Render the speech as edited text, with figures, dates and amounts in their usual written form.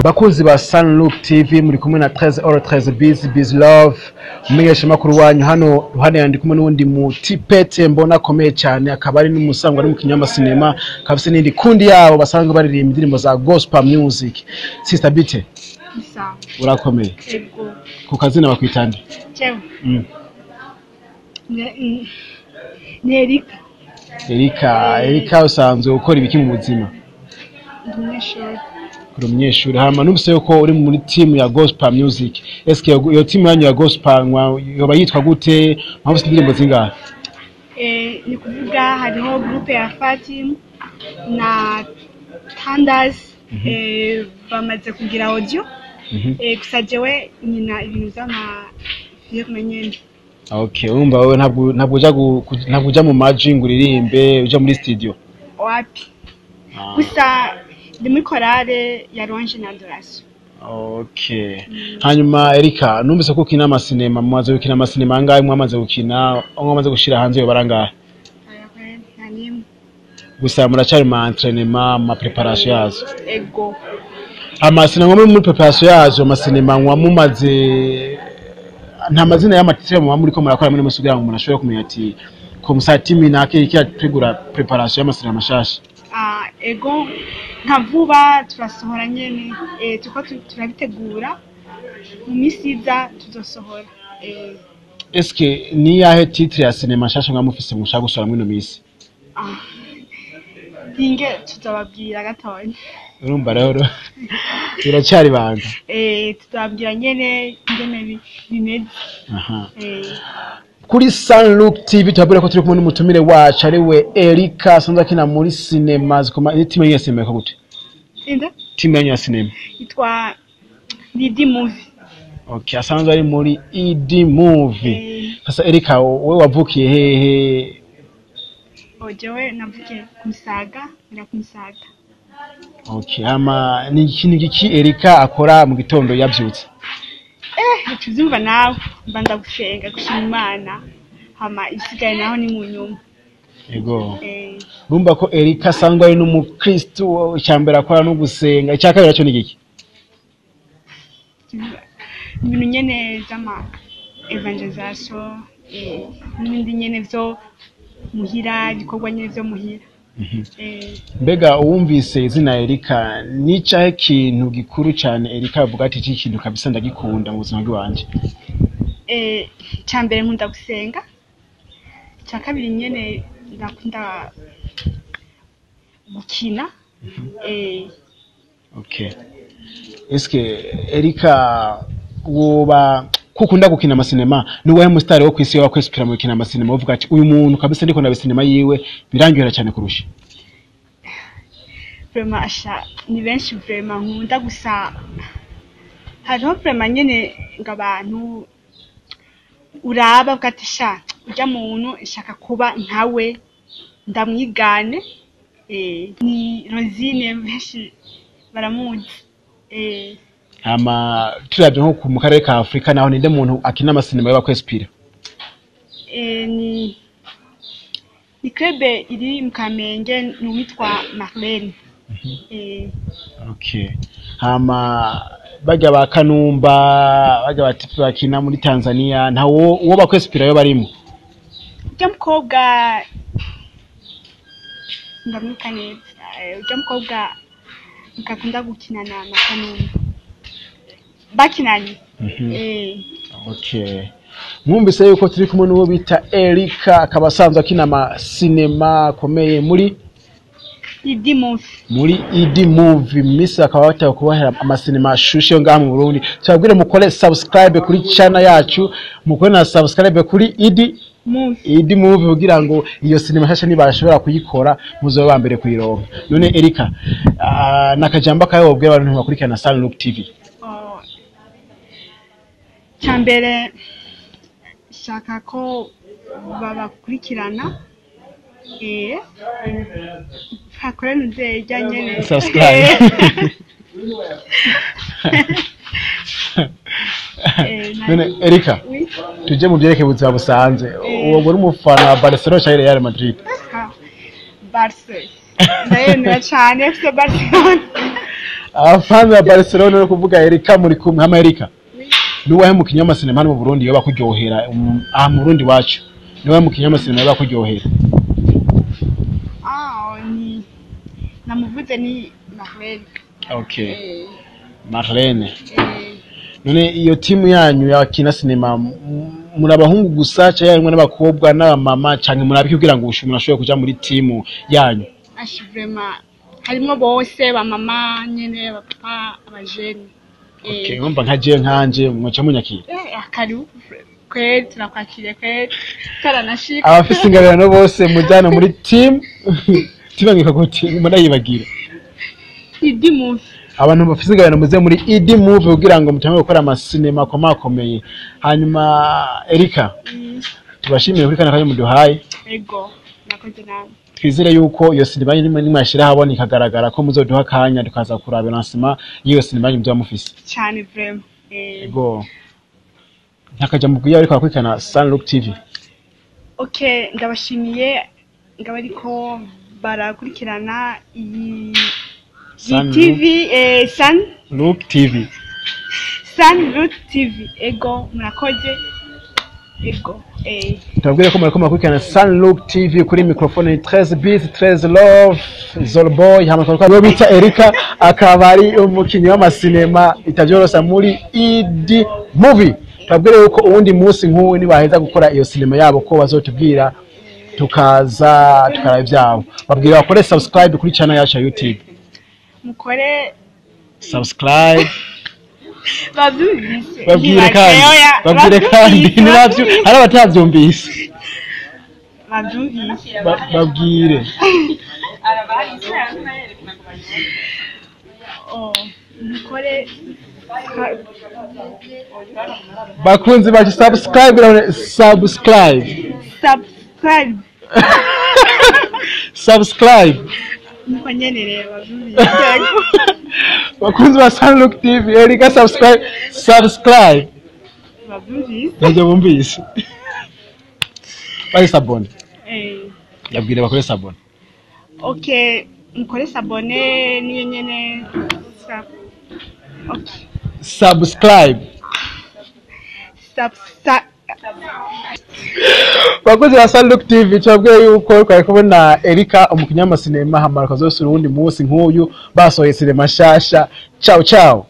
Bakunzi ba Sunlook TV muri kumwe na 13 or 13 Biz Love umenyesha makuru wanyu hano ruhande yandi kumwe n'undi mu tipete mbona komeye cyane akaba ari n'umusango ari mu kinyama cinema kabise n'indi kundi yabo basanga baririmba indirimbo za gospel music. Sister Bite Sawa urakomeye ego ku kazina bakwitande cyewe ni Erika usanzwe ukora ibiki mu buzima? umunyeshuri Kuri umunyeshuri hama numvise yuko uri muri team ya gospel music. Eske iyo team yanyu ya gospel yoba yitwa gute? Mpamvu indirimbo zingahe? ni kuvuga hariho groupe ya Fatim na Thunders bamaze kugira audio gusa jewe nyina ibintu z'ama filme nyene. Okay, urumva wewe ntabwo uja mu majing uririmbe uja muri studio? Wapi gusa ndi muri chorale ya Louange na Adoration. Okay. Hanyuma Erika numvise ko ukina amasinema mwaze gukina amasinema angahe mwamaze gukina mwamaze gushira hanze yo baranga? Gusa muracari ma entraînement ma préparation yazo. Ego. Amasinema muri préparation yazo amasinema mumaze nta mazina y'amatitire mu muri ko murakora muri musugira ngo munashobora kumenya ati ko musatimi nake ikiyategura préparation y'amasinema mashasha. Ego nka vuba turasohora nyene tuko turabitegura mu misiza tuzosohora. Eske ni yahe titre ya sinema shasha ngamufise mushaka gusora muri no misi? Inge tuzababwira gatonya. Urumva rero biracyari banga. Tuzababwira nyene ingene bimeze. Kuri Sunlook TV tabura ko turi kumwe n'umutumire wacu ari we Erika sanza kina muri cinema zikoma team ya cinema ko gute? Inde? Team ya cinema itwa ED Movie. Okay, asanzwe ari muri ED Movie. Sasa Erika wewe wavukiye hehe? Jewe navukiye Kumusaga, ngira Kumusaga. Okay, ama ni ikintu giki Erika akora mu gitondo yabyutse? Tuzumva nawe mbanza gusenga gushima Imana hama isigaye naho ni mu nyuma. Ego. Urumva ko Erika asanzwe ari n'umukristo cyambere akora no gusenga icyakabira cyo ni giki? Ibintu nyene z'ama evangelization n'ibindi nyene vyo muhira gikorwa nyene vyo muhira. Mbega uwumvise izina Erika ni cyahe kintu gikuru cyane Erika avuga ati iki kintu kabisa ndagikunda mu buzima bwanje? Cyambere nkunda gusenga, cyakabiri nyene ndakunda gukina. Okay. Eske Erika woba kukunda gukina amasinema ni wahe mustari wo kwisi wakwespira mu gukina amasinema uvuga ati uyu muntu kabisa ndiko ndabisinema yiwe birangira cyane kurusha? Vraiment asha ni benshi vraiment nkunda gusa hariho vraiment nyene ngabantu uraba ukatisha ujya muntu ishaka kuba nkawe ndamwigane. Ni Rosine benshi baramuzi. Ama turabye nko mu karere ka Afrika naho ninde muntu akina amasinema y'abakwespira? Ni club iri mu Kamenge n'uwitwa Marlene. Okay. Hama bajya bakanumba bajya batipi bakina muri Tanzania nta wo bakwespira yo barimo? Ujya mukobwa ndamukanye ujya mukobwa ukakunda gukina na Kanumba bakinanye. Okay. Mwumvise yuko turi kumwe n'uwo bita Erika akaba asanzwe akina amasinema akomeye muri ED Movie. Muri ED Movie misi akaba bataye kubahera amasinema ashushe ngaha mu Burundi. Cyabwire mukore subscribe kuri channel yacu, mukore na subscribe kuri ED Movie kugira ngo iyo sinema shasha nibashobora kuyikora muzo bambere kuyironka. None Erika nakajamba kayo ubwira abantu bakurikirana Sunlook TV. Cyambere shaka ko babakurikirana hakore nze nyene subscribe. None Erika tuje mu byereke buzima busanze uwo muri umufana wa Barcelona cyangwa Real Madrid? Barcelona. Ndayemera cyane FC Barcelona. abafana ba Barcelona no kuvuga Erika muri kumwe hama Erika nuwahe mukinyi w'amasinema hano mu Burundi yoba kuryohera aha mu Burundi wacu nuwahe mukinyi w'amasinema yoba kuryohera ni namuvuze ni Marlene. Okay. Marlene. None iyo timu yanyu yakina sinema muri abahungu gusa cyangwa harimo n'abakobwa n'abamama cyangwa murabiki kugira ngo umuntu ashobore kuja muri timu yanyu? Ashi vraiment harimo bose ba mama nyene ba papa abajeni. Okay, ngomba nkaje nkanje mwacha munyakira. Karibu kweli tunakwakire kweli. Taranashika. Abafise ingabirano bose mujana muri team tibangika gute munayibagira. Idi Movie. Abantu bafise ingabirano muze muri Idi Movie kugira ngo mutamwe gukora amasinema komakomeye. Hanyuma Erika tubashimiye kuri kana kanyu muduhaye. Ego nakoze namwe. Twizere yuko iyo sinema nimashira habona ikagaragara ko muzoduha kanya tukaza kuraba lancement iyo sinema muzaba mufise cyane vraiment. Ego ntakaja mubwiye ariko akwikana Sunlook TV. Okay, ndabashimiye ngaba ariko barakurikirana iyi TV Sunlook TV. Sunlook TV ego murakoze. Ego Tubabwire ko murako makurikirana Sunlook TV kuri microphone 13 beats 13 love Zolboy hamakorwa yo bita Erika akaba ari umukinyi w'amasinema itajorosa muri Idi Movie. Tubabwire yuko uwundi munsi nk'uwe ni baheza gukora iyo sinema yabo ko bazotubwira tukaza tukaraba ivyabo. Babwire bakore subscribe kuri channel yacu ya YouTube. Mukore subscribe. Babwire kandi nabyo hari abatabyumvise. Babwire bakunzi bacu subscribe bakunzi ba Sunlook TV Erika subscribe nje bumbise bari sabone yabwire bakore sabone. Okay mukore sabone niyo nyene subscribe bakoze ba Sunlook TV twabwiye yuko twari kubona Erika umukinnyi w'amasinema hamara kazosura uwundi munsi nk'uyu basohoye sinema shasha. Ciao ciao.